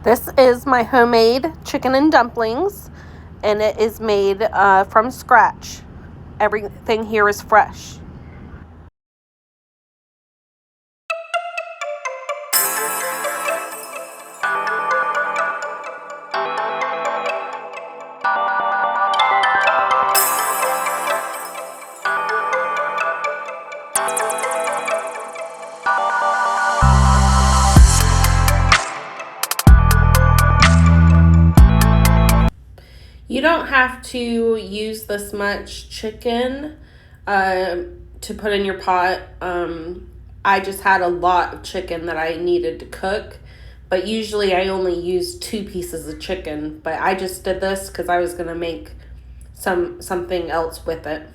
This is my homemade chicken and dumplings, and it is made from scratch. Everything here is fresh. You don't have to use this much chicken to put in your pot. I just had a lot of chicken that I needed to cook, but usually I only use 2 pieces of chicken. But I just did this because I was gonna make something else with it.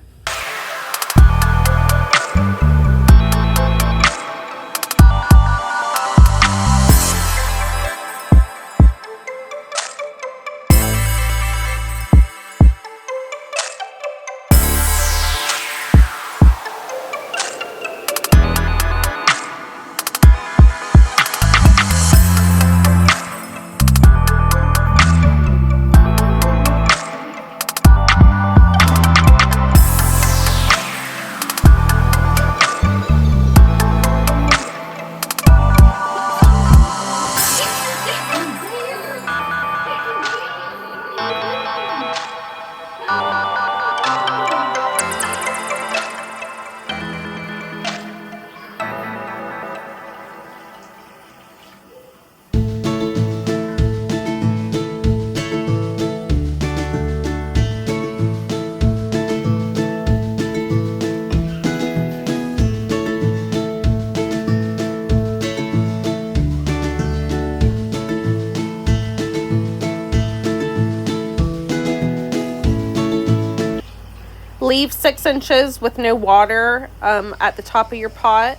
Leave 6 inches with no water at the top of your pot,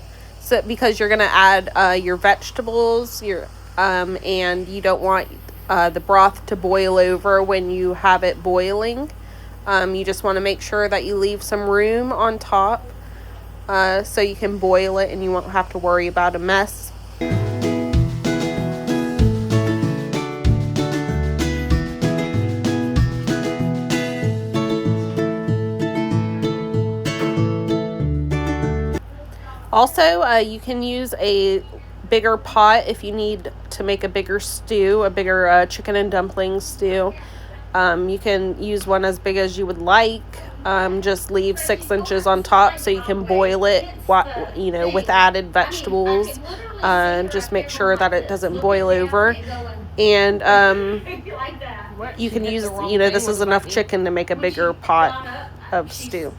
because you're going to add your vegetables, and you don't want the broth to boil over when you have it boiling. You just want to make sure that you leave some room on top so you can boil it and you won't have to worry about a mess. Also, you can use a bigger pot if you need to make a bigger stew, a bigger chicken and dumplings stew. You can use one as big as you would like. Just leave 6 inches on top so you can boil it, with added vegetables. Just make sure that it doesn't boil over. And you can use, this is enough chicken to make a bigger pot of stew.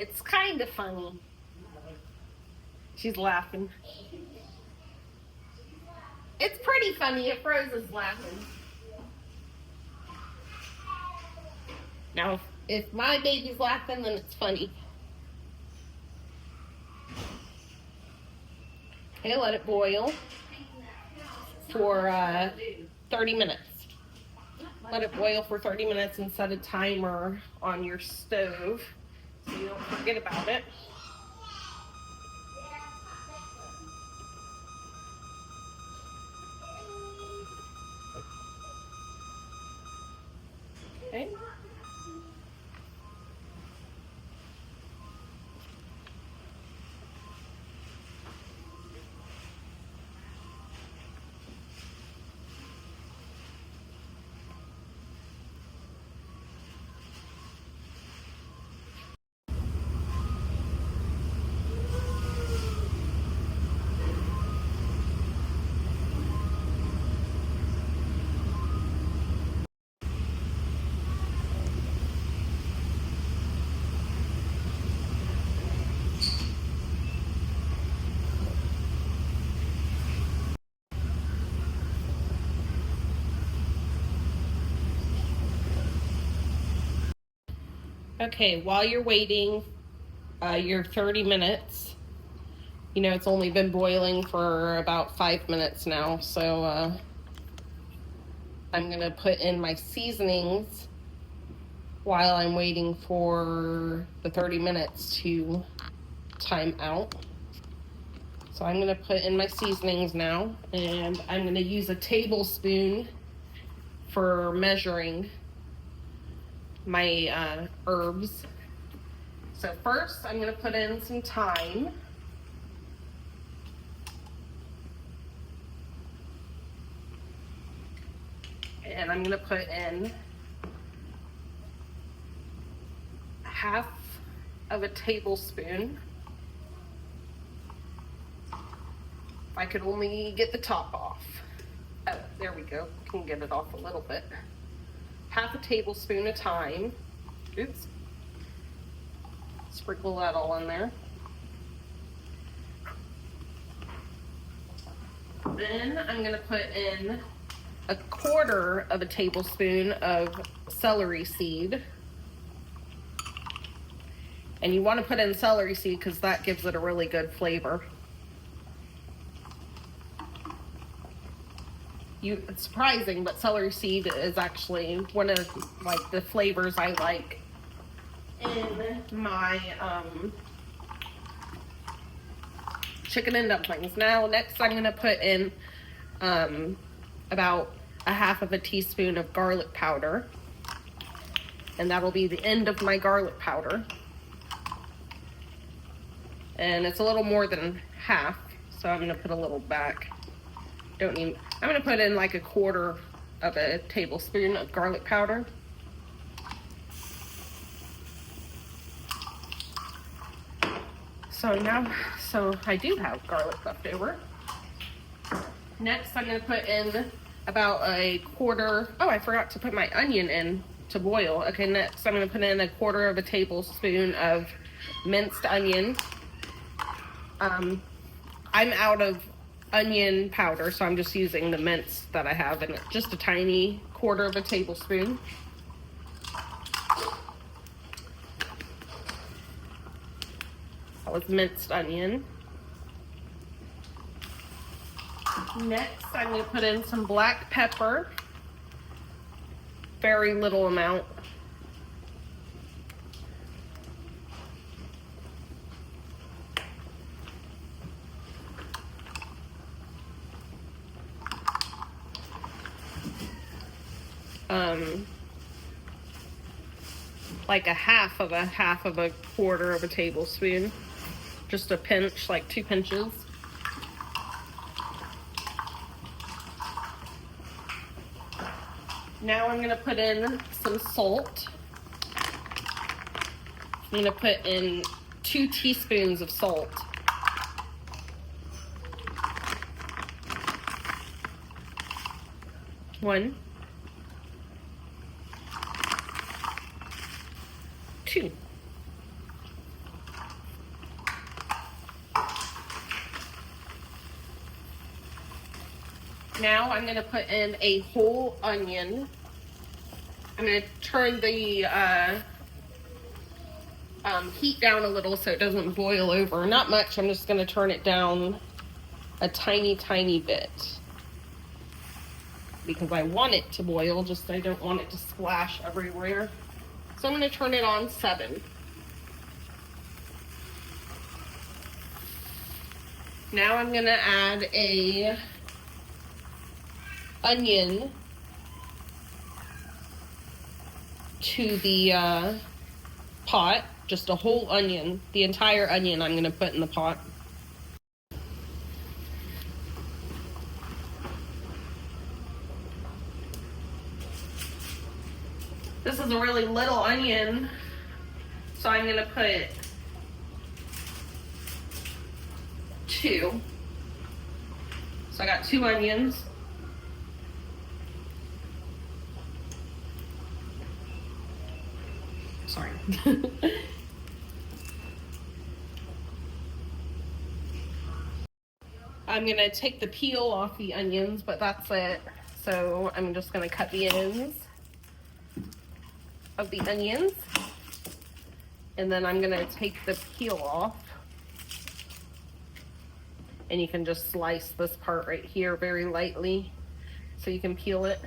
It's kind of funny. She's laughing. It's pretty funny if Rose is laughing. Now, if my baby's laughing, then it's funny. Okay, let it boil for 30 minutes. Let it boil for 30 minutes and set a timer on your stove so you don't forget about it. Okay. Okay, while you're waiting your 30 minutes, you know, it's only been boiling for about 5 minutes now, so I'm gonna put in my seasonings while I'm waiting for the 30 minutes to time out. So I'm gonna put in my seasonings now, and I'm gonna use a tablespoon for measuring my herbs. So first I'm gonna put in some thyme. And I'm gonna put in half of a tablespoon. If I could only get the top off. Oh, there we go. Can get it off a little bit. Half a tablespoon of thyme. Oops. Sprinkle that all in there. Then I'm gonna put in a quarter of a tablespoon of celery seed. And you want to put in celery seed because that gives it a really good flavor. It's surprising, but celery seed is actually one of like the flavors I like in my chicken and dumplings. Now, next I'm gonna put in about a half of a teaspoon of garlic powder, and that'll be the end of my garlic powder. And it's a little more than half, so I'm gonna put a little back. I'm gonna put in like a quarter of a tablespoon of garlic powder. So I do have garlic left over. Next, I'm gonna put in about a quarter, oh, I forgot to put my onion in to boil. Okay, next I'm gonna put in a quarter of a tablespoon of minced onion. I'm out of onion powder, so I'm just using the minced that I have, and just a tiny quarter of a tablespoon. That was minced onion. Next, I'm going to put in some black pepper. Very little amount. Like a half of a quarter of a tablespoon. Just a pinch, like 2 pinches. Now I'm gonna put in some salt. I'm gonna put in 2 teaspoons of salt. One, 2. Now I'm gonna put in a whole onion. I'm gonna turn the heat down a little so it doesn't boil over. Not much, I'm just gonna turn it down a tiny, tiny bit. Because I want it to boil, just I don't want it to splash everywhere. So I'm gonna turn it on 7. Now I'm gonna add a onion to the pot, just a whole onion, the entire onion I'm gonna put in the pot. This is a really little onion, so I'm gonna put 2. So I got 2 onions. Sorry. I'm gonna take the peel off the onions, but that's it. So I'm just gonna cut the ends of the onions. And then I'm gonna take the peel off. And you can just slice this part right here very lightly so you can peel it.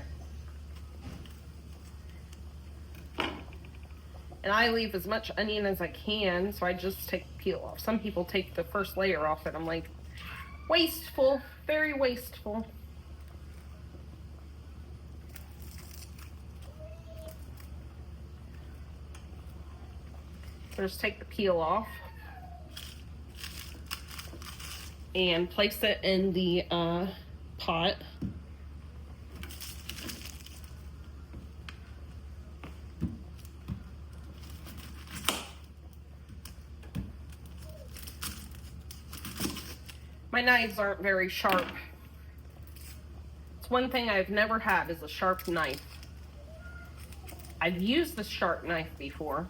And I leave as much onion as I can, so I just take the peel off. Some people take the first layer off and I'm like, wasteful, very wasteful. So just take the peel off and place it in the pot. My knives aren't very sharp. It's one thing I've never had is a sharp knife. I've used the sharp knife before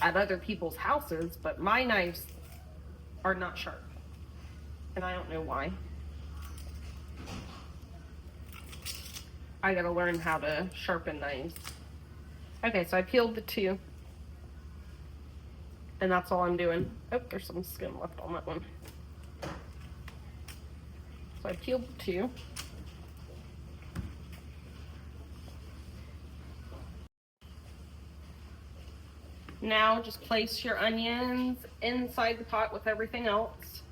at other people's houses, but my knives are not sharp. And I don't know why. I gotta learn how to sharpen knives. Okay, so I peeled the two. And that's all I'm doing. Oh, there's some skin left on that one. So I peeled the two. Now just place your onions inside the pot with everything else.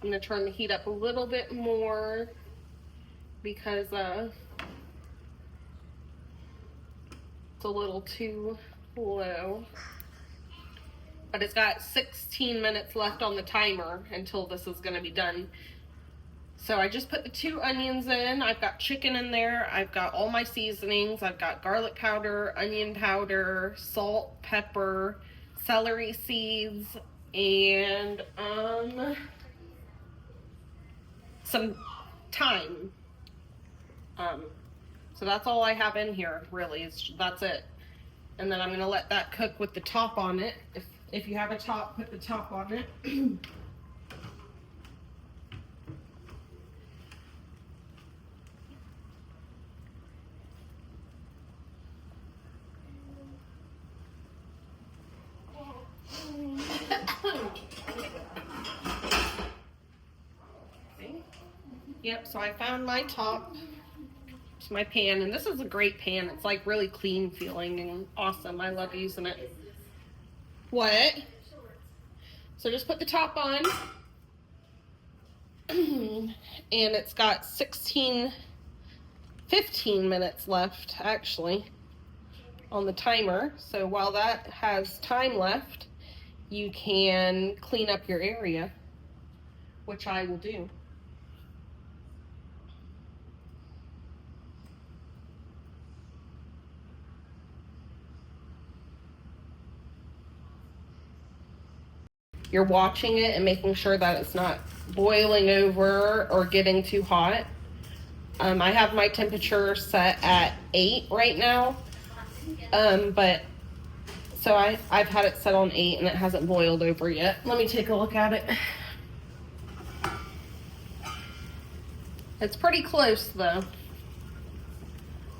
I'm gonna turn the heat up a little bit more because it's a little too low. But it's got 16 minutes left on the timer until this is gonna be done. So I just put the 2 onions in. I've got chicken in there. I've got all my seasonings. I've got garlic powder, onion powder, salt, pepper, celery seeds, and some thyme. So that's all I have in here, really. That's it. And then I'm gonna let that cook with the top on it. If you have a top, put the top on it. Yep, so I found my top. It's my pan, and this is a great pan. It's like really clean feeling and awesome. I love using it. What? So just put the top on. And it's got 15 minutes left actually on the timer. So while that has time left, you can clean up your area, which I will do. You're watching it and making sure that it's not boiling over or getting too hot. I have my temperature set at 8 right now, but so I've had it set on 8 and it hasn't boiled over yet. Let me take a look at it. It's pretty close though,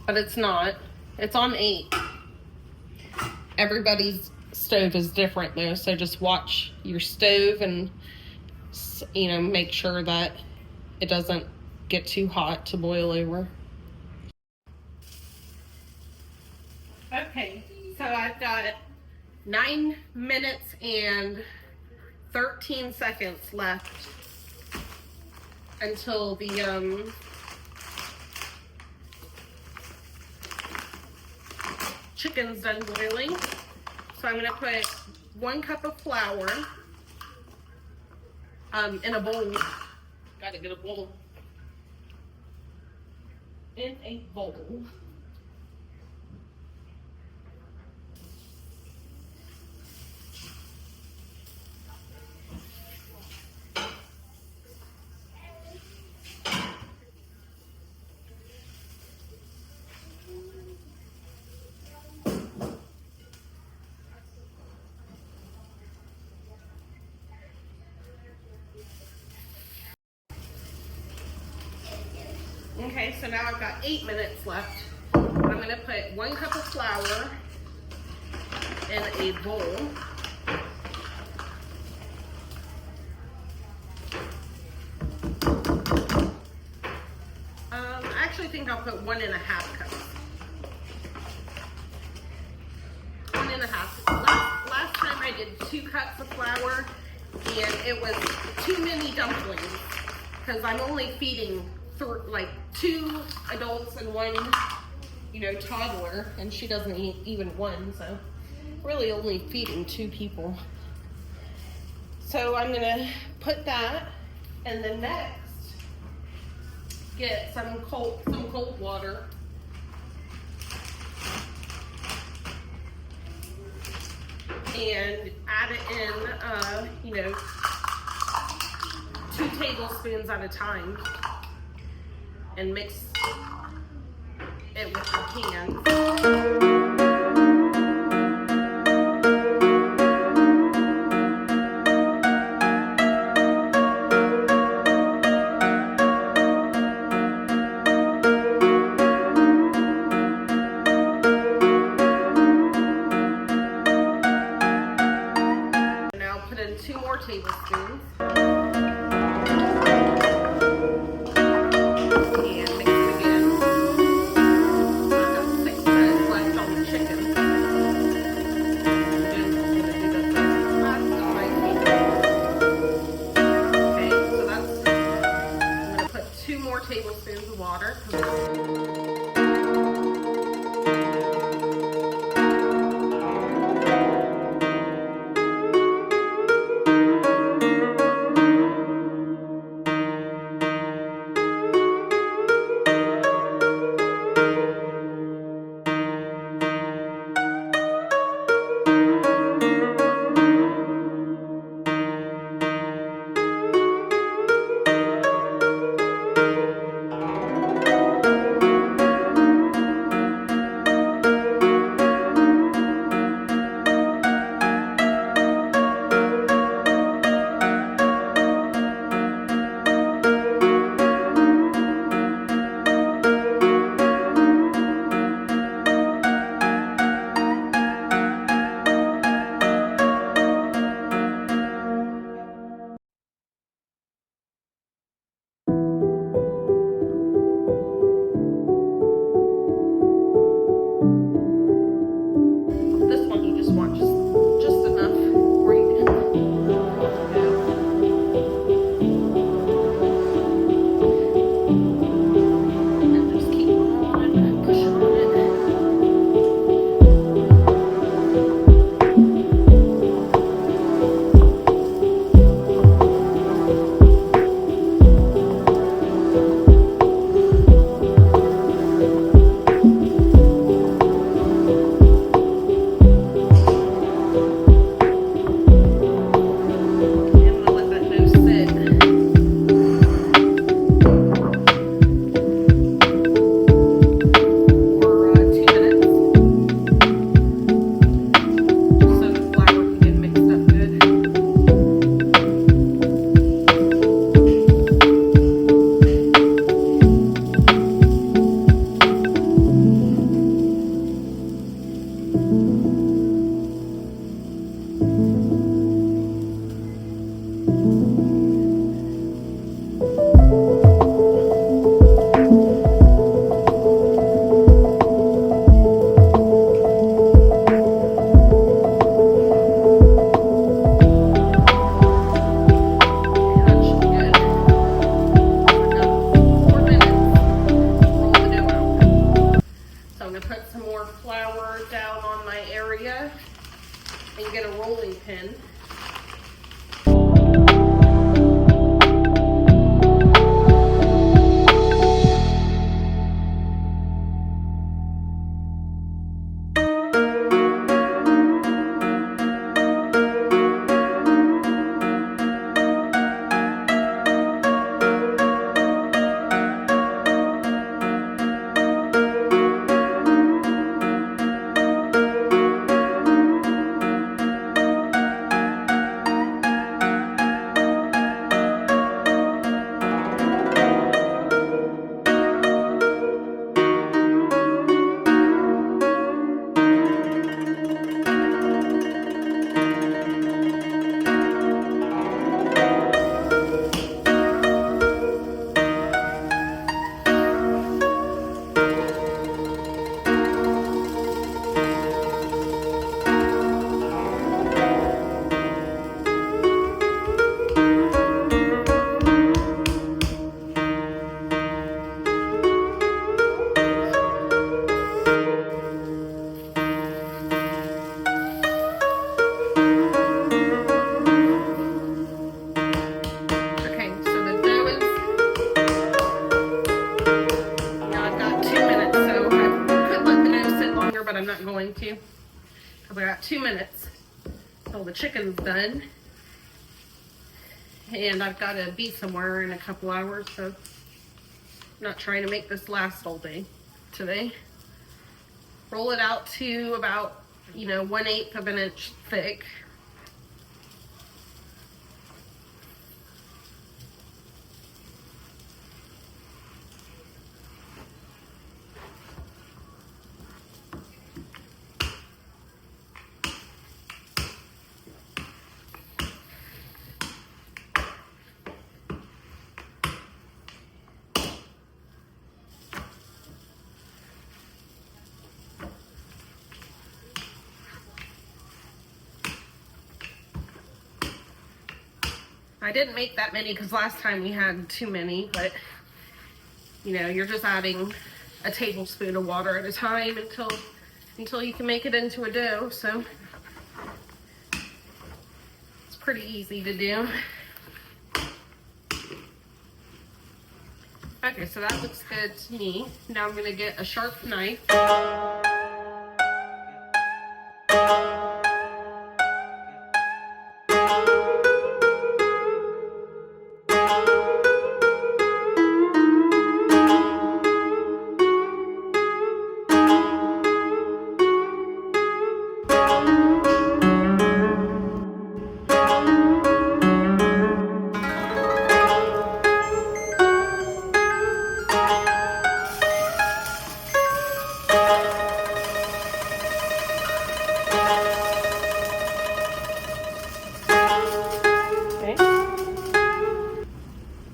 but it's not. It's on 8. Everybody's stove is different though, so just watch your stove and make sure that it doesn't get too hot to boil over. Okay, so I've got 9 minutes and 13 seconds left until the chicken's done boiling. So I'm gonna put 1 cup of flour in a bowl. Gotta get a bowl. In a bowl. Okay, so now I've got 8 minutes left. I'm gonna put 1 cup of flour in a bowl. I actually think I'll put 1.5 cups. 1.5. Last time I did 2 cups of flour, and it was too many dumplings because I'm only feeding like 2 adults and 1, toddler, and she doesn't eat even 1, so really only feeding 2 people. So I'm gonna put that, and then next get some cold water. And add it in, 2 tablespoons at a time, and mix it with your hands. Put in 2 more tablespoons and mix it again. I've got 6 minutes left on the chicken. I'm gonna do this as fast as I can. Okay, so I'm gonna put 2 more tablespoons of water. chicken's done. And I've got to be somewhere in a couple hours, so I'm not trying to make this last all day today. Roll it out to about, 1/8 of an inch thick. I didn't make that many because last time we had too many, but you're just adding a tablespoon of water at a time until you can make it into a dough. So it's pretty easy to do. Okay, so that looks good to me. Now I'm gonna get a sharp knife.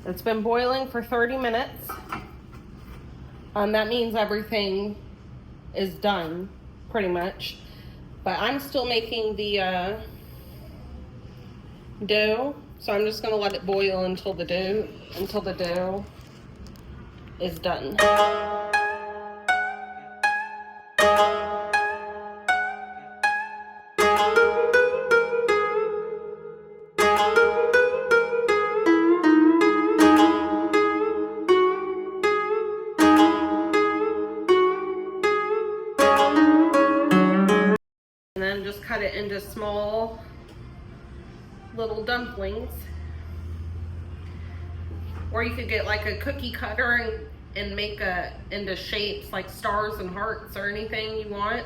It's been boiling for 30 minutes. That means everything is done, pretty much. But I'm still making the dough, so I'm just gonna let it boil until the dough is done. And then just cut it into small little dumplings. Or you could get like a cookie cutter and make into shapes like stars and hearts or anything you want.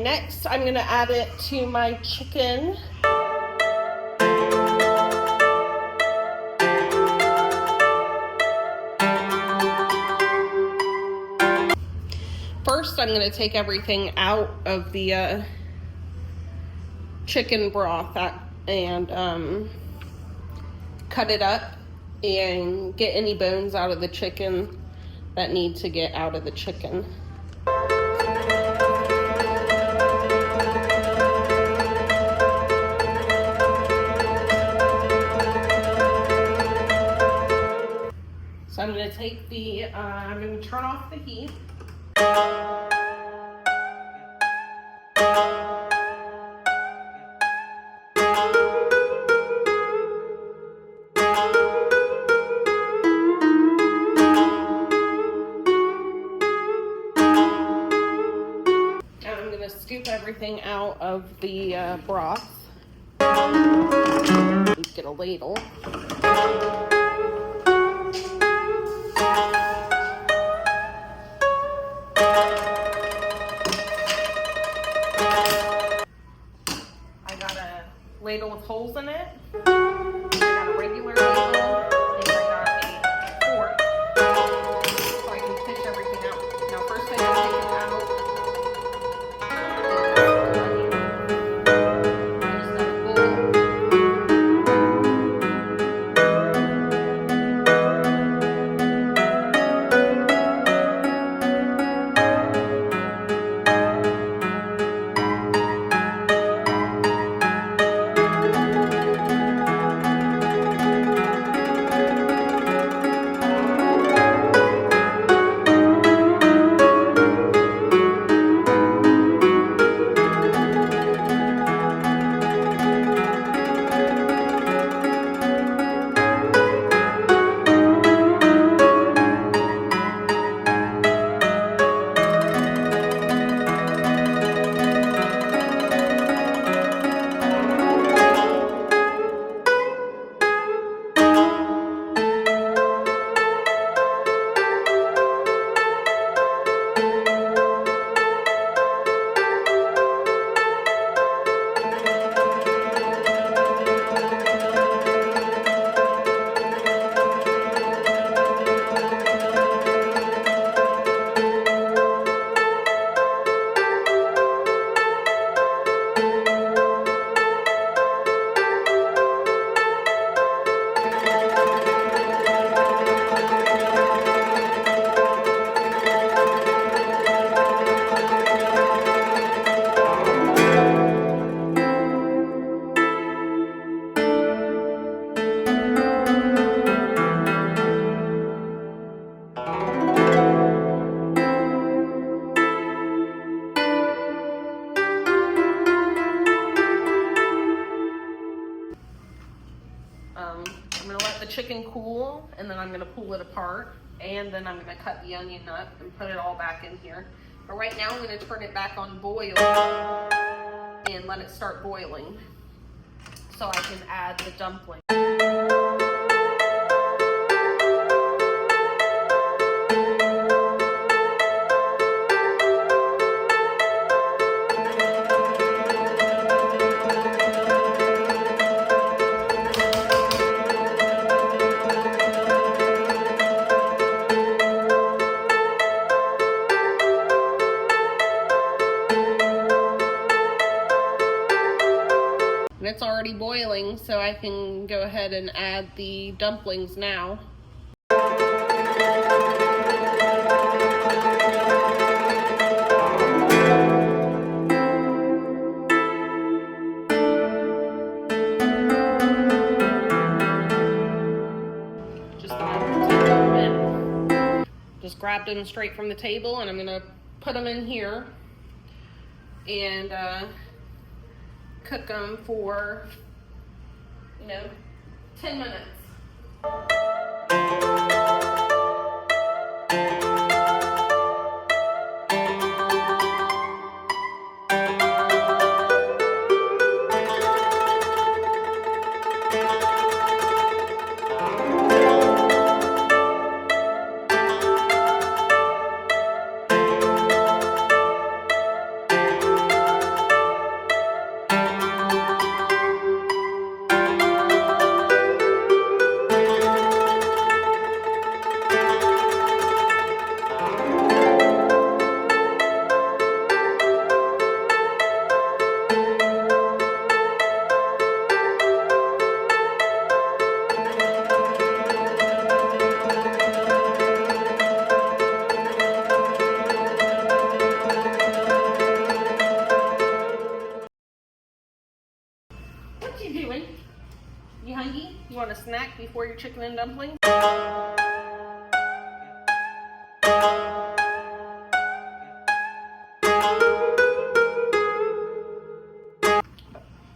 Okay, next I'm gonna add it to my chicken. First, I'm gonna take everything out of the chicken broth and cut it up and get any bones out of the chicken that need to get out of the chicken. So I'm going to take I'm going to turn off the heat. And I'm going to scoop everything out of the broth. Get a ladle. I got a ladle with holes in it. I got a regular ladle, and I got a fork, so I can fish everything out. Now, first thing I take it out is the onion. I just got a bowl. I'm gonna let the chicken cool, and then I'm gonna pull it apart, and then I'm gonna cut the onion up and put it all back in here. But right now I'm gonna turn it back on boil and let it start boiling so I can add the dumpling. And it's already boiling, so I can go ahead and add the dumplings now. Just grabbed them straight from the table, and I'm gonna put them in here and cook them for, 10 minutes. snack before your chicken and dumplings.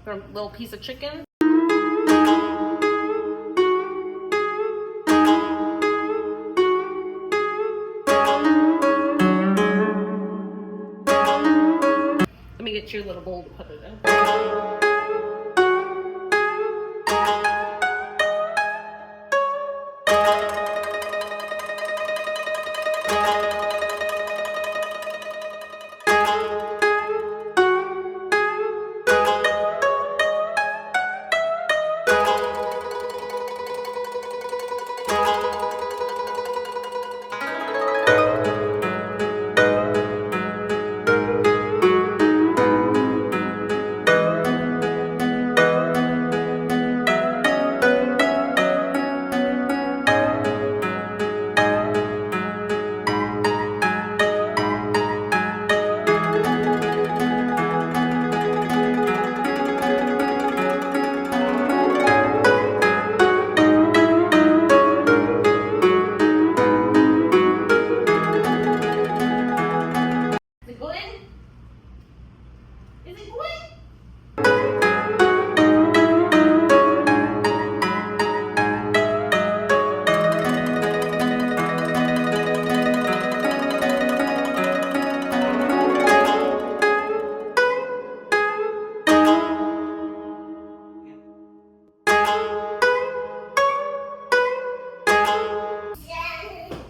Throw a little piece of chicken. Let me get you a little bowl to put it in.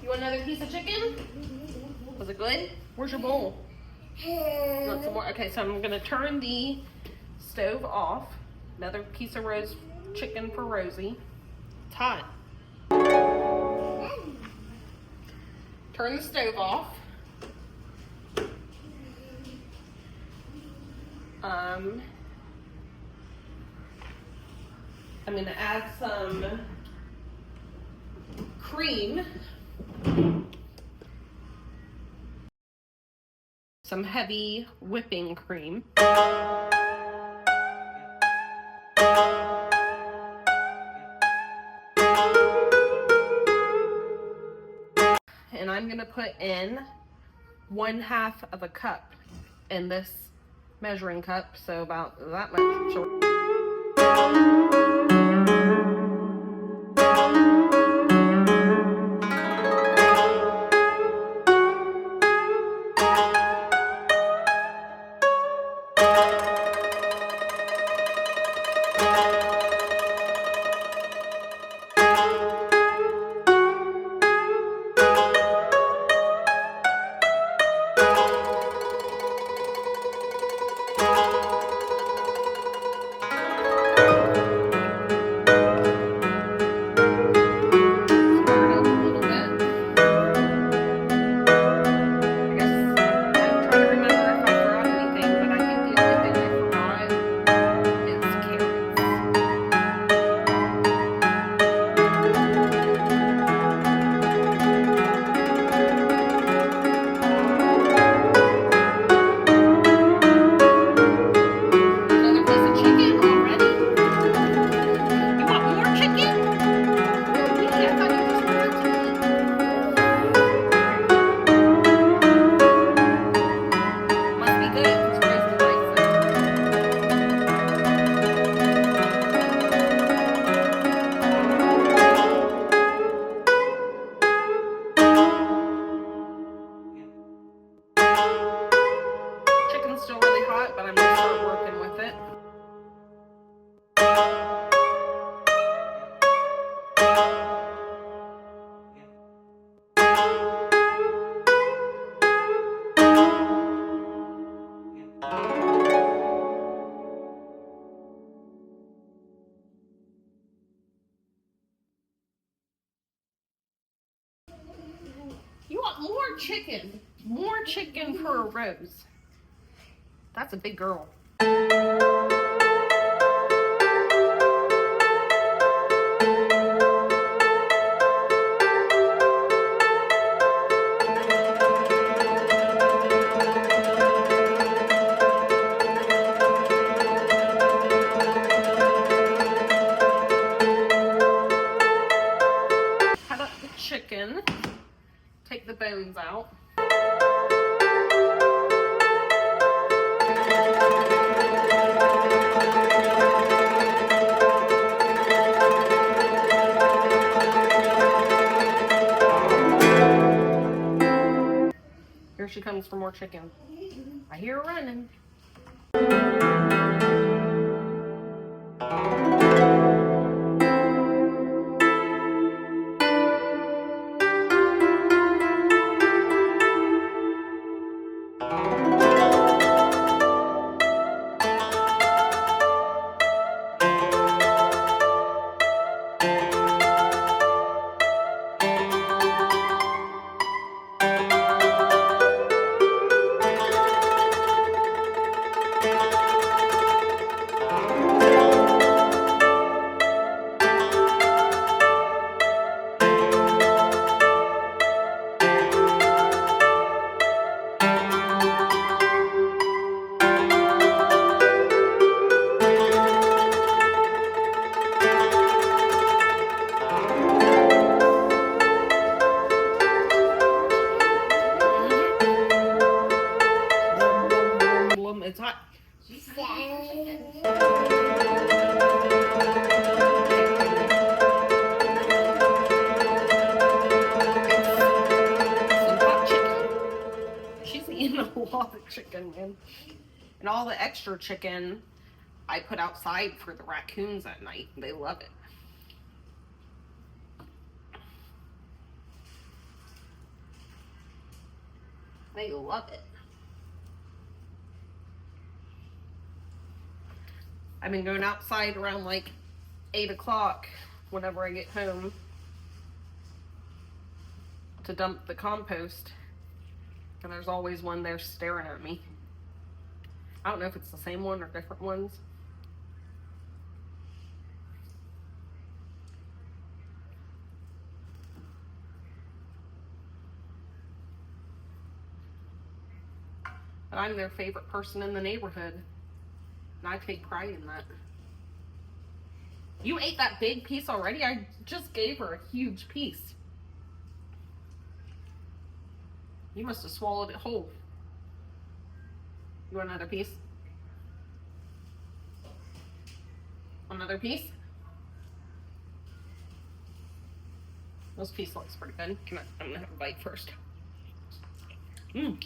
You want another piece of chicken? Was it good? Where's your bowl? You want some more? Okay, so I'm gonna turn the stove off. Another piece of roast chicken for Rosie. It's hot. Turn the stove off. I'm gonna add some cream, some heavy whipping cream. And I'm gonna put in 1/2 of a cup in this measuring cup, so about that much. Still really hot, but I'm gonna start working with it. You want more chicken? More chicken for a Rose. That's a big girl. bones out. Here she comes for more chicken. I hear her running. It's hot. Some hot chicken. She's eating a lot of chicken, man. And all the extra chicken I put outside for the raccoons at night. They love it. They love it. I've been going outside around like 8 o'clock whenever I get home to dump the compost. And there's always one there staring at me. I don't know if it's the same one or different ones. But I'm their favorite person in the neighborhood. And I take pride in that. You ate that big piece already? I just gave her a huge piece. You must have swallowed it whole. You want another piece? Another piece? This piece looks pretty good. I'm gonna have a bite first. Mmm.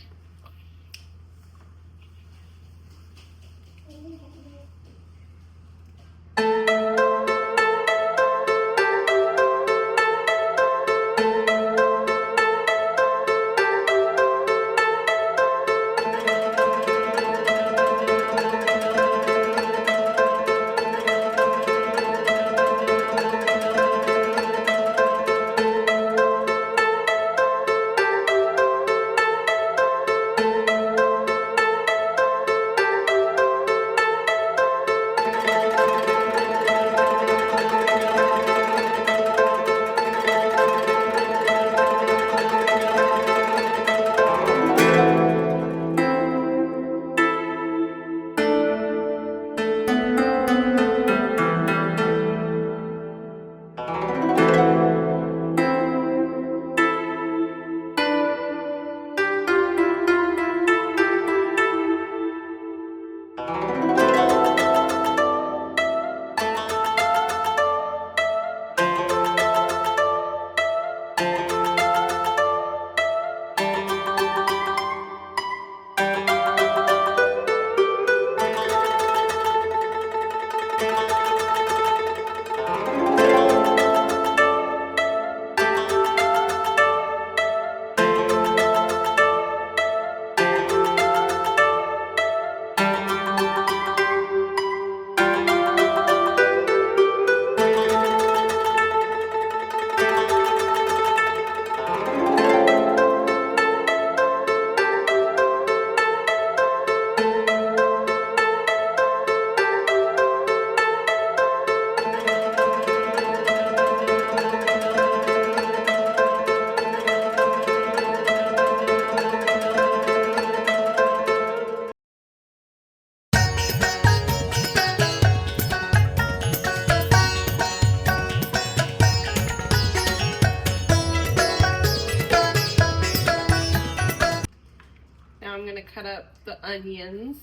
up the onions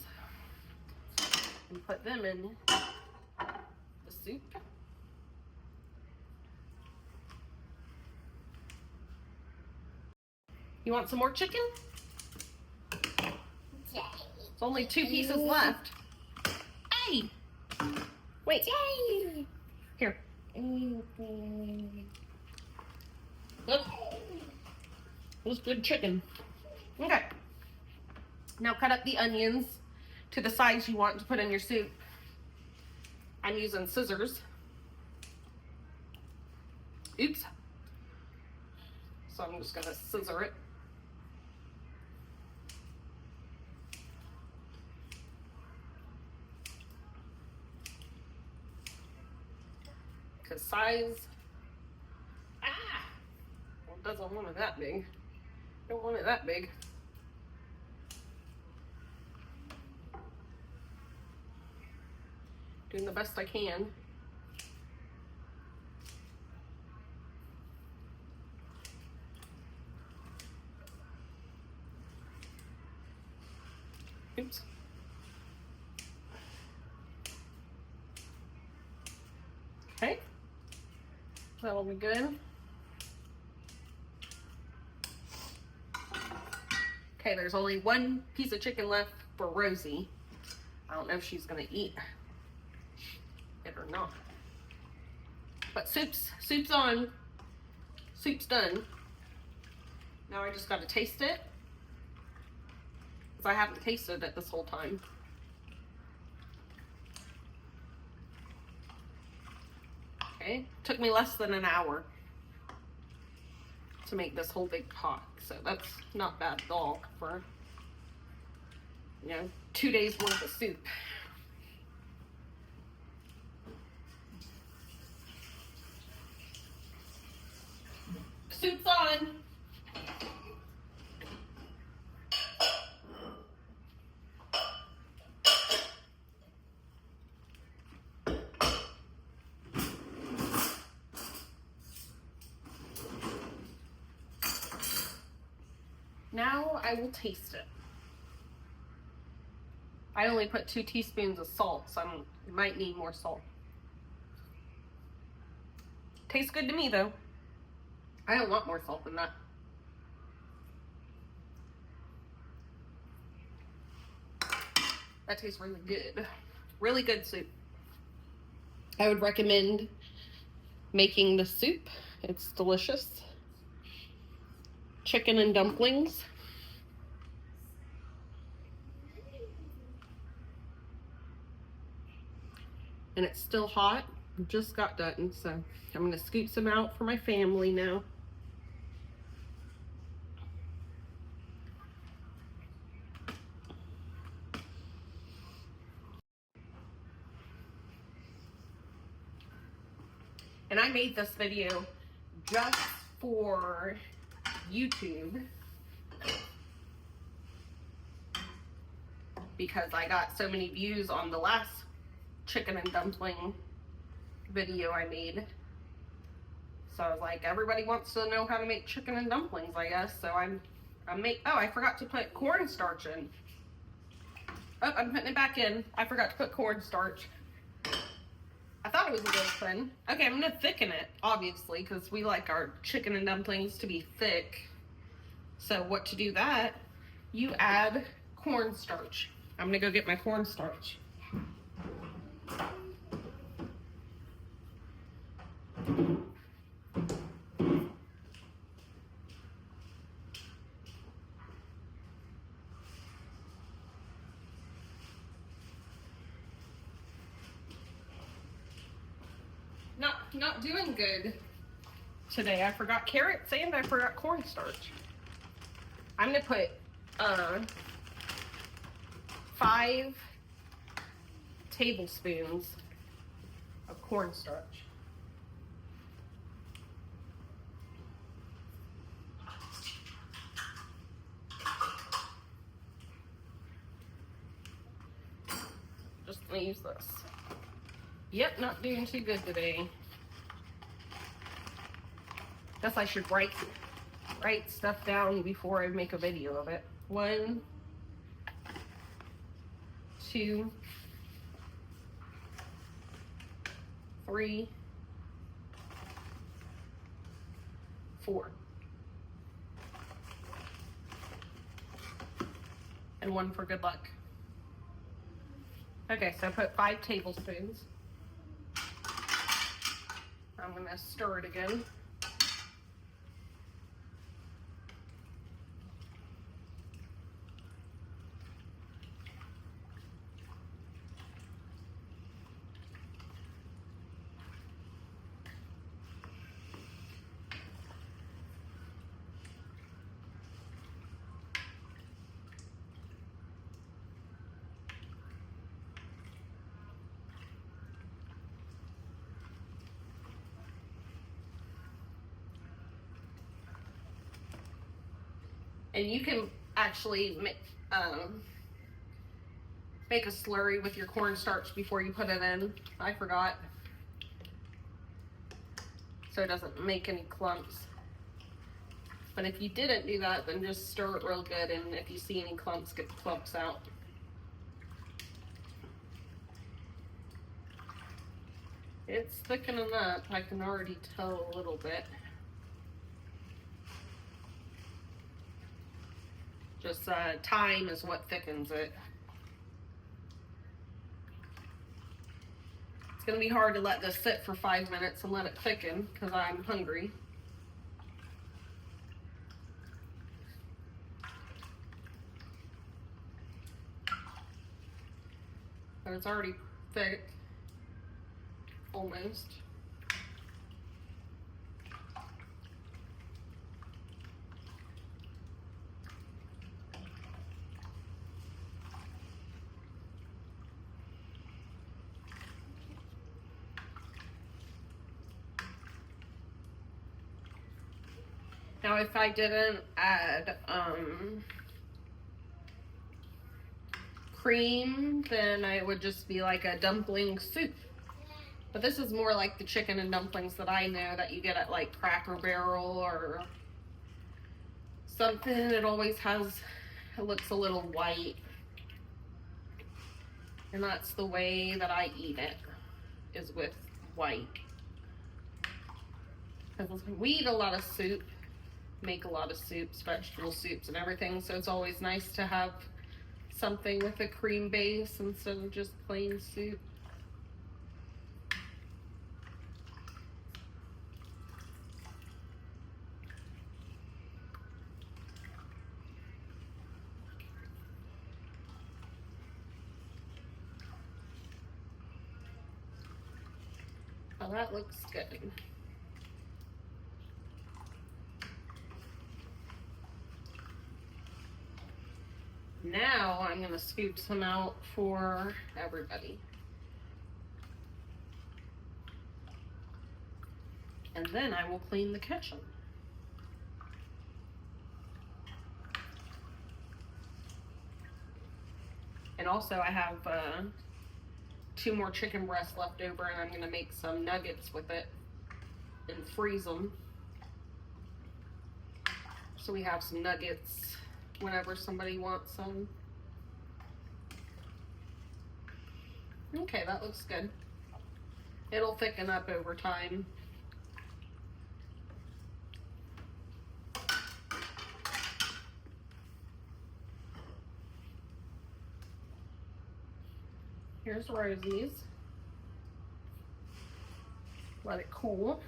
and put them in the soup. You want some more chicken? It's only 2 pieces left. Hey! Wait. Here. Look. This is good chicken. Okay. Now cut up the onions to the size you want to put in your soup. I'm using scissors. Oops. So I'm just gonna scissor it. Because size, well, it doesn't want it that big. Don't want it that big. Doing the best I can. Oops. Okay. That'll be good. Okay, there's only 1 piece of chicken left for Rosie. I don't know if she's gonna eat it or not. But soup's on. Soup's done. Now I just gotta taste it, because I haven't tasted it this whole time. Okay, took me less than an hour to make this whole big pot, so that's not bad at all for, 2 days worth of soup. Soup's on. Now I will taste it. I only put 2 teaspoons of salt, so I might need more salt. Tastes good to me though. I don't want more salt than that. That tastes really good. Really good soup. I would recommend making the soup. It's delicious. Chicken and dumplings. And it's still hot. Just got done, so I'm gonna scoop some out for my family now. And I made this video just for YouTube because I got so many views on the last chicken and dumpling video I made. So I was like, everybody wants to know how to make chicken and dumplings, I guess. So oh, I forgot to put cornstarch in. Oh, I'm putting it back in. I forgot to put cornstarch. I thought it was a little thin. Okay, I'm gonna thicken it, obviously, because we like our chicken and dumplings to be thick. So what to do that, you add cornstarch. I'm gonna go get my cornstarch. Not doing good today. I forgot carrots and I forgot cornstarch. I'm gonna put 5 tablespoons of cornstarch. Just gonna use this. Yep, not doing too good today. Guess I should write stuff down before I make a video of it. 1, 2, 3, 4. And 1 for good luck. Okay, so I put 5 tablespoons. I'm going to stir it again. And you can actually make a slurry with your cornstarch before you put it in. I forgot. So it doesn't make any clumps. But if you didn't do that, then just stir it real good, and if you see any clumps, get the clumps out. It's thickening up. I can already tell a little bit. Just time is what thickens it. It's going to be hard to let this sit for 5 minutes and let it thicken because I'm hungry. But it's already thick. Almost. Now, if I didn't add cream, then it would just be like a dumpling soup. But this is more like the chicken and dumplings that I know that you get at like Cracker Barrel or something. It always has, it looks a little white. And that's the way that I eat it, is with white. Because we eat a lot of soup, make a lot of soups, vegetable soups and everything. So it's always nice to have something with a cream base instead of just plain soup. Oh, that looks good. Now I'm going to scoop some out for everybody. And then I will clean the kitchen. And also I have 2 more chicken breasts left over, and I'm going to make some nuggets with it and freeze them. So we have some nuggets whenever somebody wants some. Okay, that looks good. It'll thicken up over time. Here's Rosie's. Let it cool.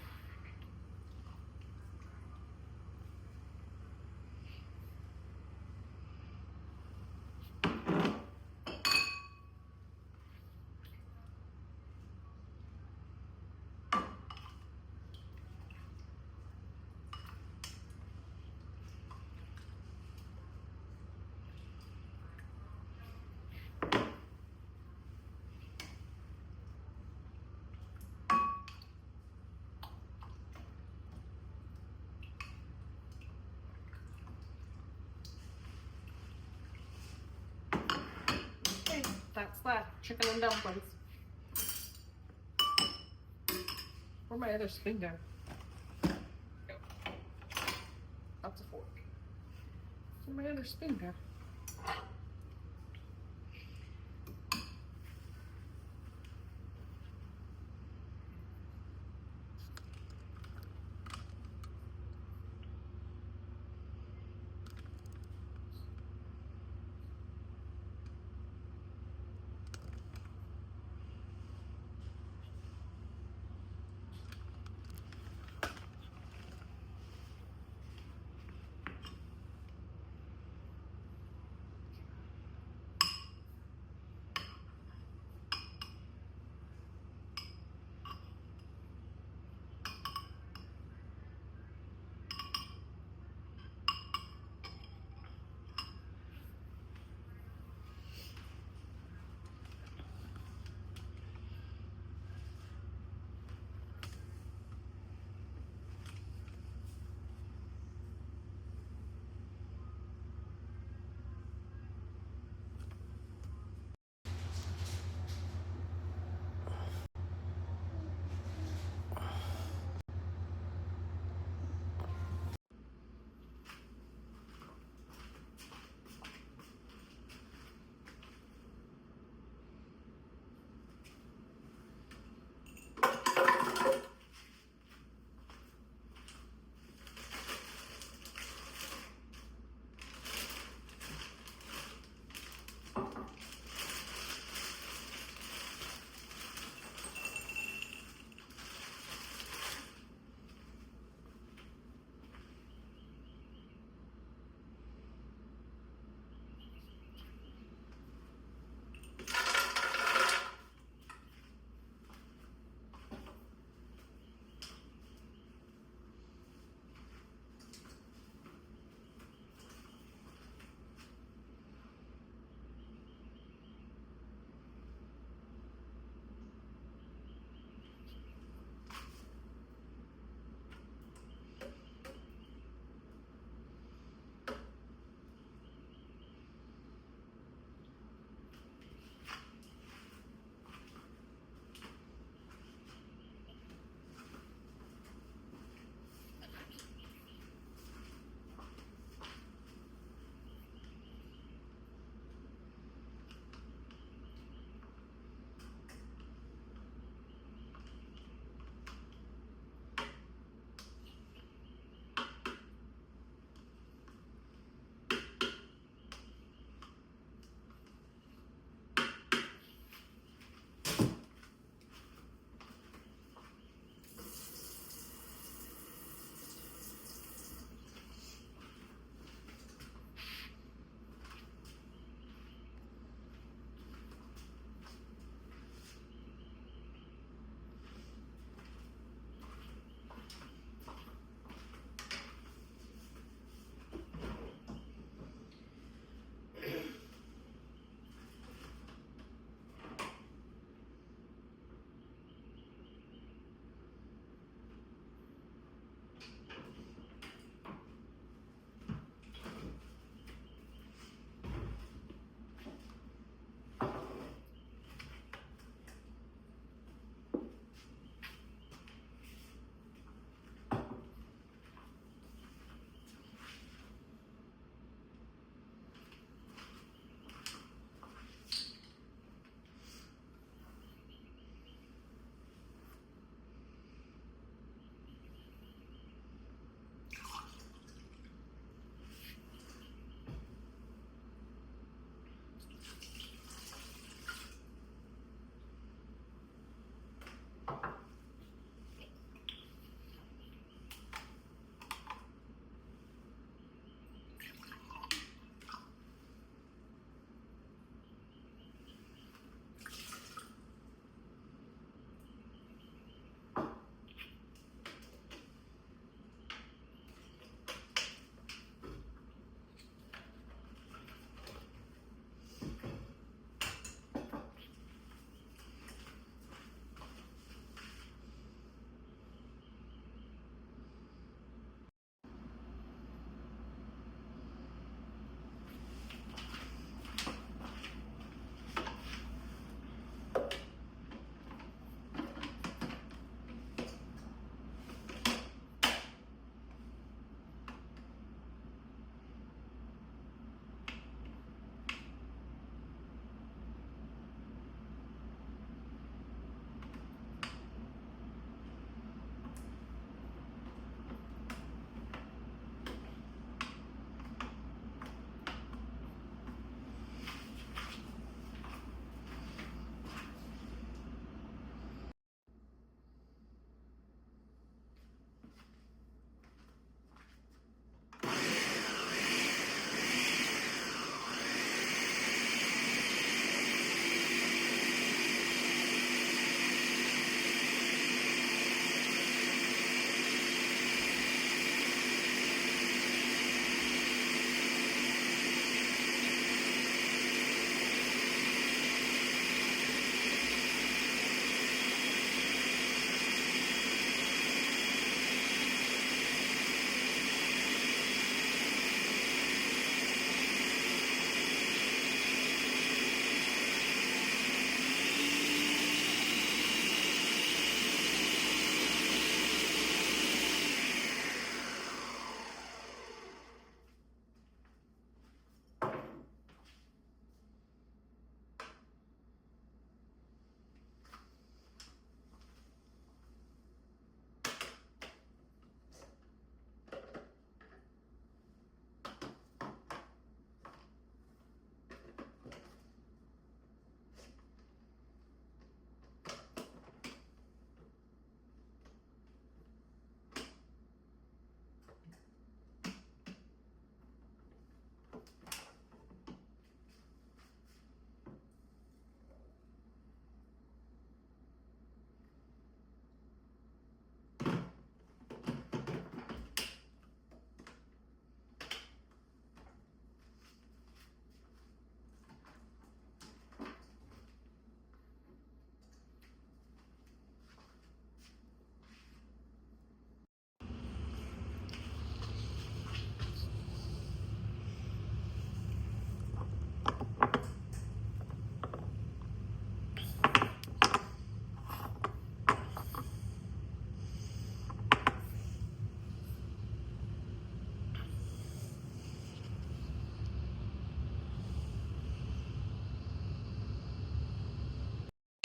That's that. Chicken and dumplings. Where'd my other spoon go? Go. That's a fork. Where'd my other spoon go?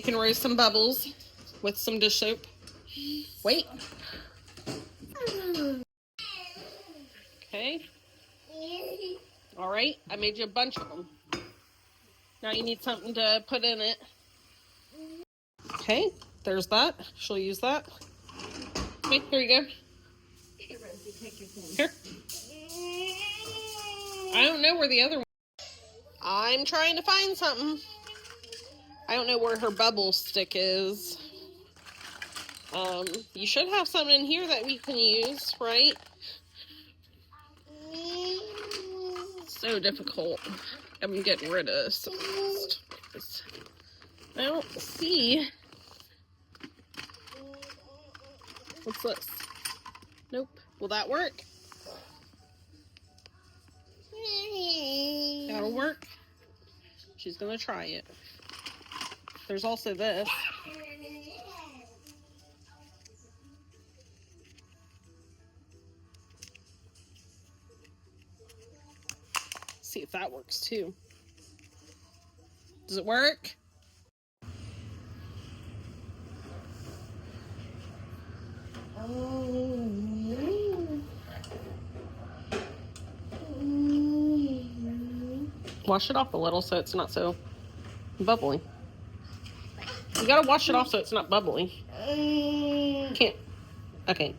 You can raise some bubbles with some dish soap. Wait. Okay. All right, I made you a bunch of them. Now you need something to put in it. Okay, there's that. She'll use that. Okay, there you go. Here. I don't know where the other one. I'm trying to find something. I don't know where her bubble stick is. You should have something in here that we can use, right? So difficult. I'm getting rid of some stuff. I don't see. What's this? Nope. Will that work? That'll work. She's gonna try it. There's also this. See if that works too. Does it work? Wash it off a little so it's not so bubbly. You gotta wash it off so it's not bubbly. Can't. Okay.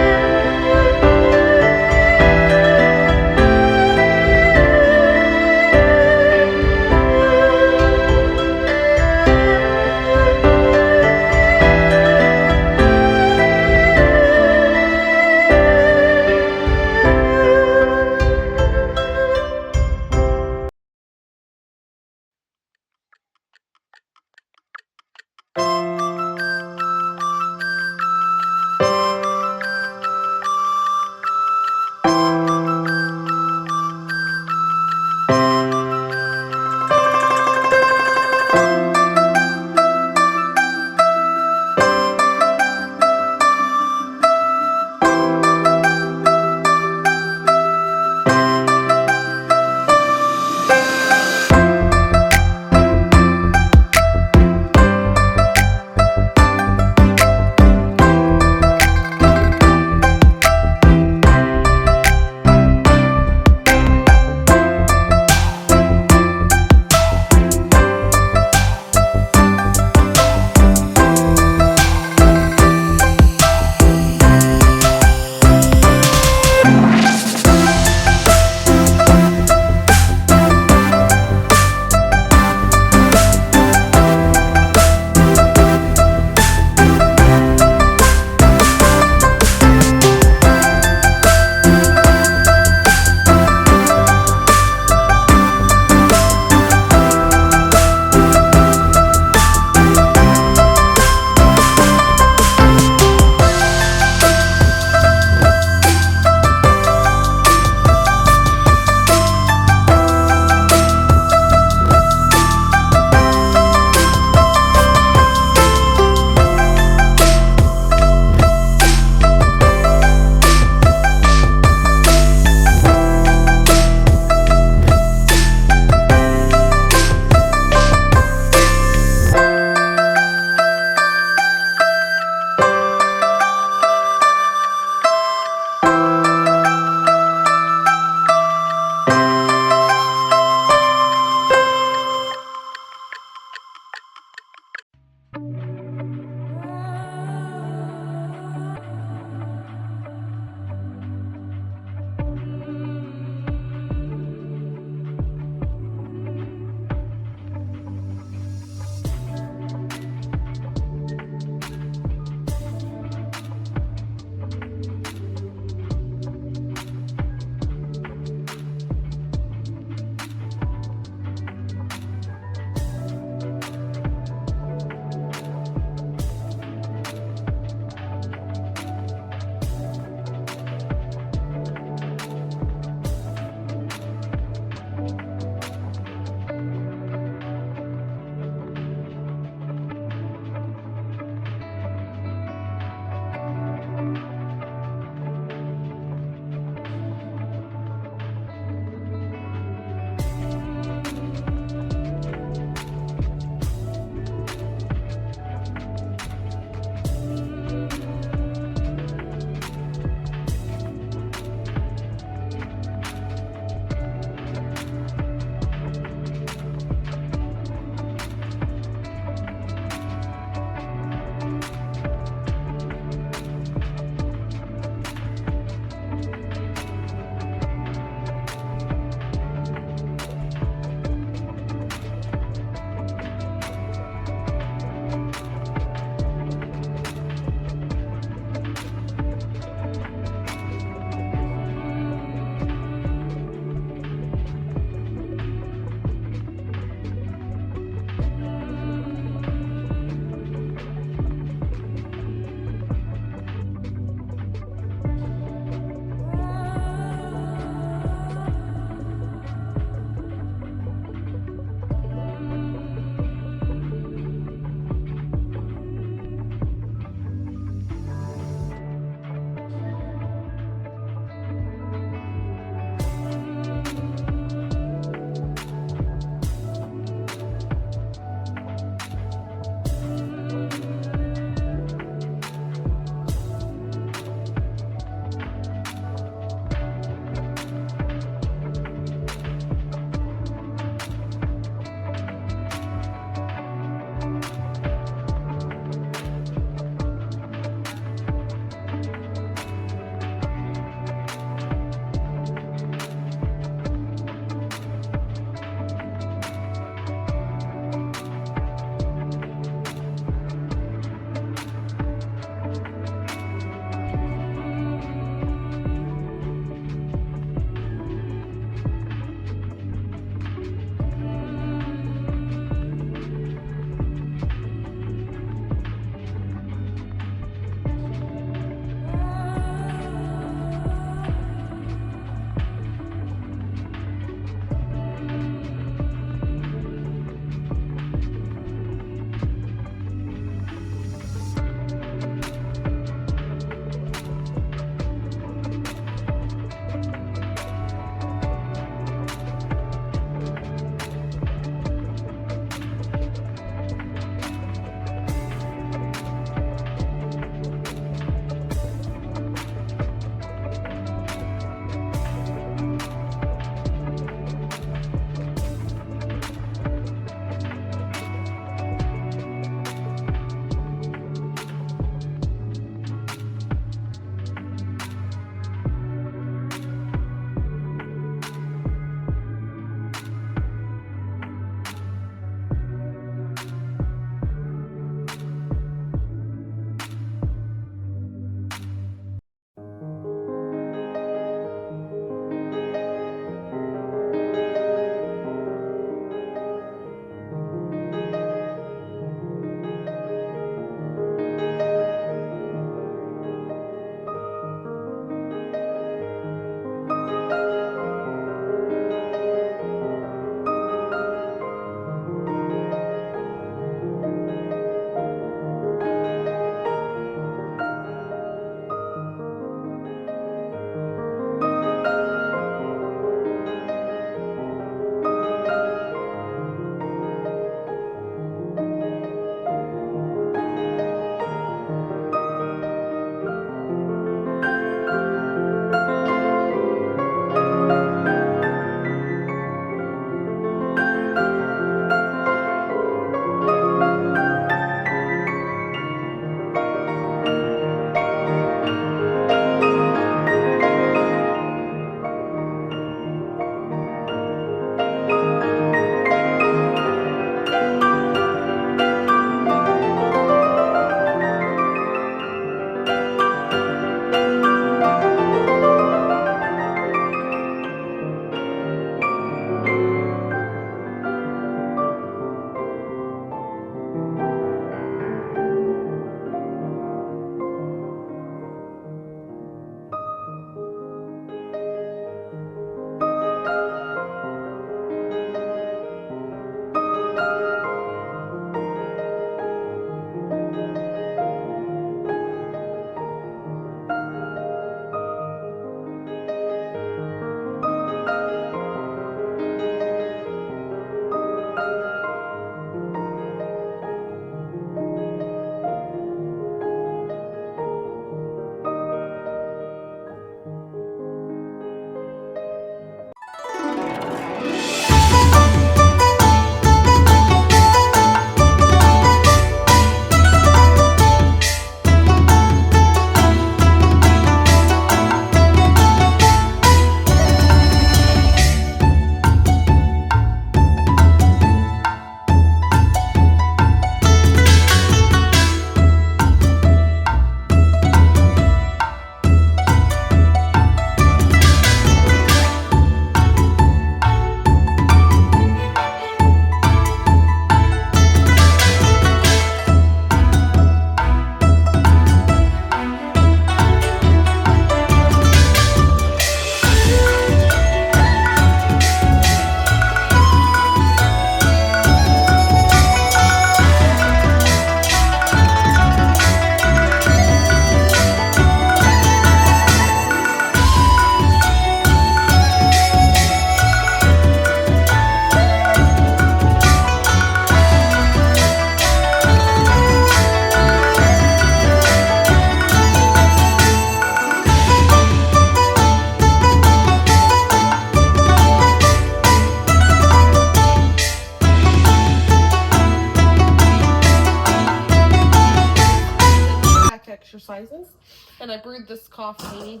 And I brewed this coffee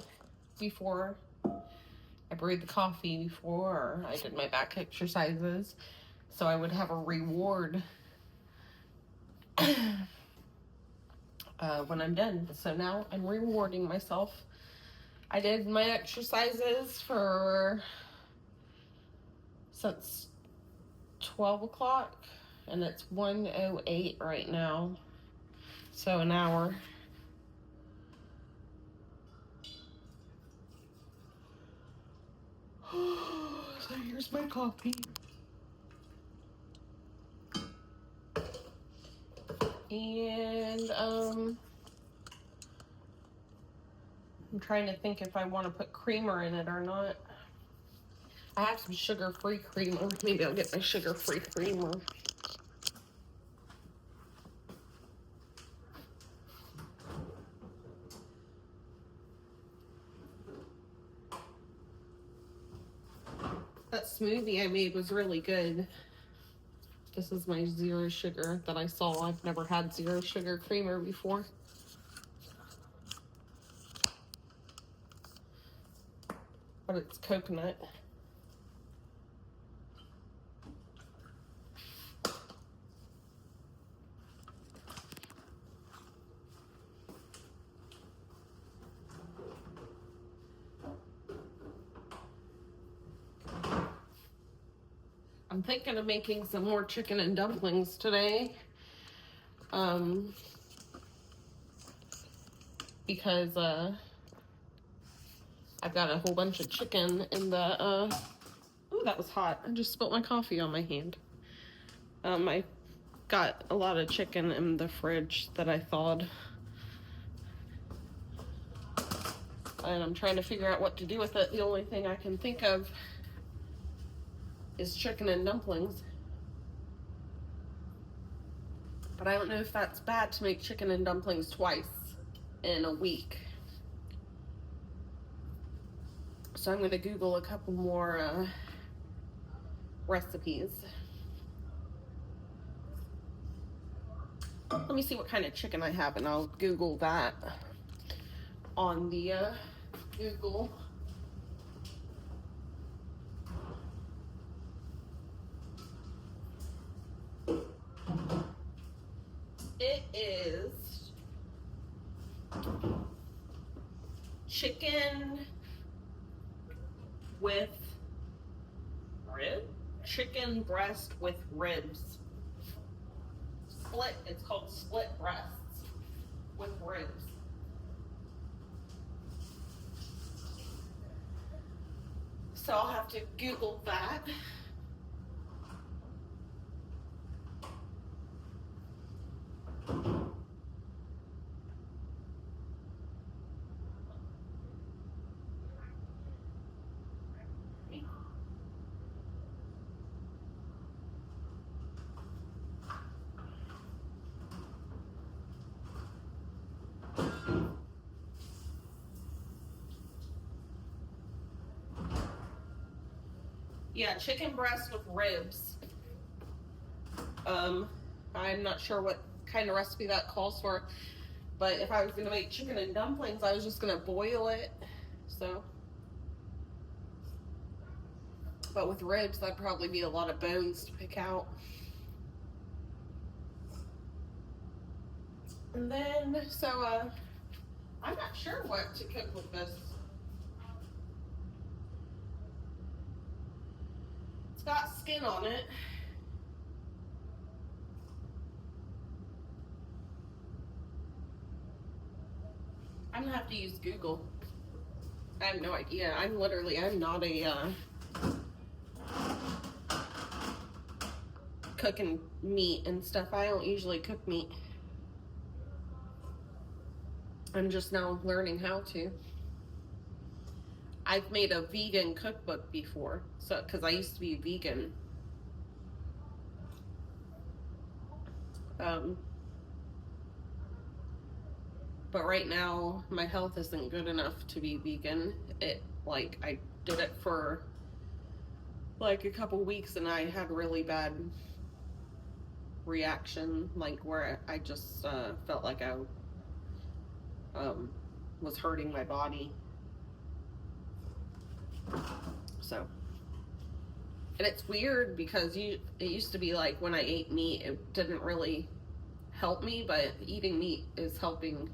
before. I brewed the coffee before I did my back exercises, so I would have a reward when I'm done. So now I'm rewarding myself. I did my exercises since 12 o'clock, and it's 1:08 right now, so an hour. So here's my coffee. And I'm trying to think if I want to put creamer in it or not. I have some sugar-free creamer. Maybe I'll get my sugar-free creamer. That smoothie I made was really good. This is my zero sugar that I saw. I've never had zero sugar creamer before. But it's coconut. I'm thinking of making some more chicken and dumplings today. Because I've got a whole bunch of chicken in the ooh, that was hot. I just spilled my coffee on my hand. I got a lot of chicken in the fridge that I thawed. And I'm trying to figure out what to do with it. The only thing I can think of is chicken and dumplings. But I don't know if that's bad to make chicken and dumplings twice in a week. So I'm going to Google a couple more recipes. Let me see what kind of chicken I have, and I'll Google that on the Google. It is chicken with chicken breast with ribs. It's called split breasts with ribs. So I'll have to Google that. Yeah, chicken breast with ribs. I'm not sure what kind of recipe that calls for, but if I was gonna make chicken and dumplings, I was just gonna boil it. So, but with ribs, that'd probably be a lot of bones to pick out. And then, so I'm not sure what to cook with this. It's got skin on it. I'm gonna have to use Google. I have no idea. I'm not a cooking meat and stuff. I don't usually cook meat. I'm just now learning how to. I've made a vegan cookbook before, so because I used to be vegan. But right now my health isn't good enough to be vegan. I did it for like a couple weeks and I had really bad reaction, like where I just felt like I was hurting my body. So, and it's weird because it used to be like when I ate meat, it didn't really help me, but eating meat is helping.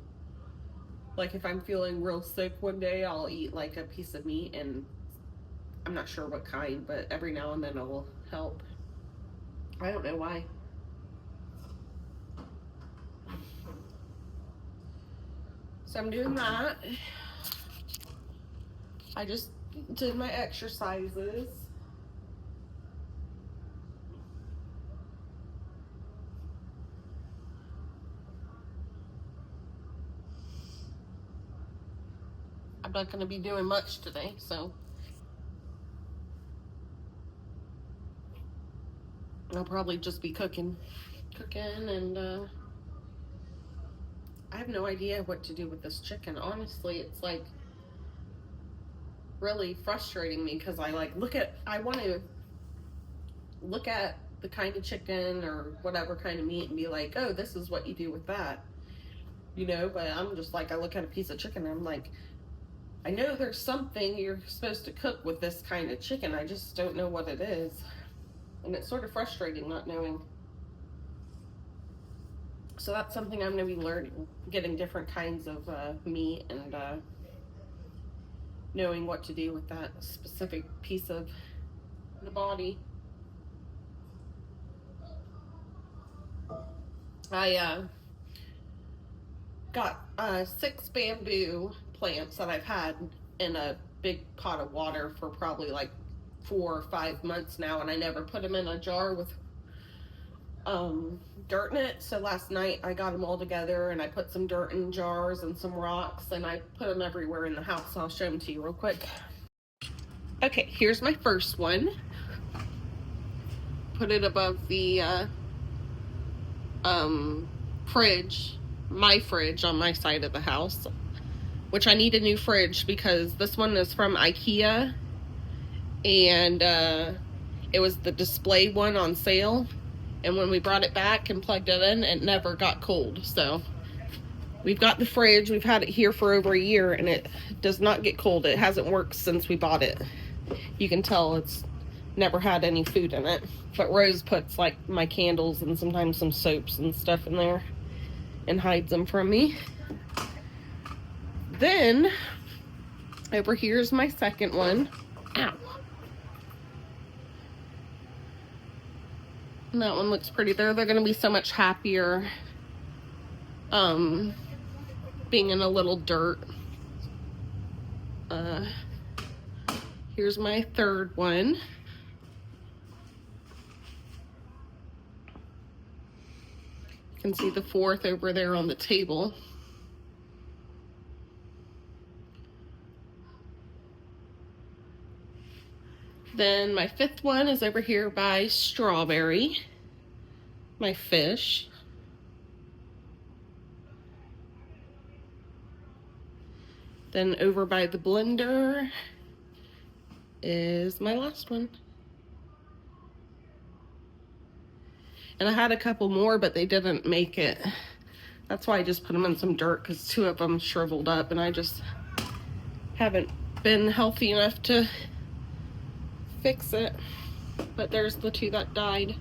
Like if I'm feeling real sick one day, I'll eat like a piece of meat, and I'm not sure what kind, but every now and then it will help. I don't know why. So I'm doing that. I just did my exercises. I'm not going to be doing much today, so I'll probably just be cooking, and I have no idea what to do with this chicken. Honestly, it's like really frustrating me because I want to look at the kind of chicken or whatever kind of meat and be like, oh, this is what you do with that, but I'm just like, I look at a piece of chicken and I'm like, I know there's something you're supposed to cook with this kind of chicken, I just don't know what it is. And it's sort of frustrating not knowing. So that's something I'm going to be learning, getting different kinds of meat and knowing what to do with that specific piece of the body. I got 6 bamboo plants that I've had in a big pot of water for probably like 4 or 5 months now, and I never put them in a jar with dirt in it. So last night I got them all together and I put some dirt in jars and some rocks, and I put them everywhere in the house. I'll show them to you real quick. Okay, here's my first one. Put it above the fridge, my fridge on my side of the house, which I need a new fridge because this one is from IKEA, and it was the display one on sale, and when we brought it back and plugged it in, it never got cold. So we've got the fridge, we've had it here for over a year, and it does not get cold. It hasn't worked since we bought it. You can tell it's never had any food in it, but Rose puts like my candles and sometimes some soaps and stuff in there and hides them from me. Then over here's my second one. Ow. And that one looks pretty. They're going to be so much happier being in a little dirt. Here's my third one. You can see the fourth over there on the table. Then my fifth one is over here by Strawberry, my fish. Then over by the blender is my last one. And I had a couple more, but they didn't make it. That's why I just put them in some dirt, because 2 of them shriveled up, and I just haven't been healthy enough to fix it. But there's the 2 that died.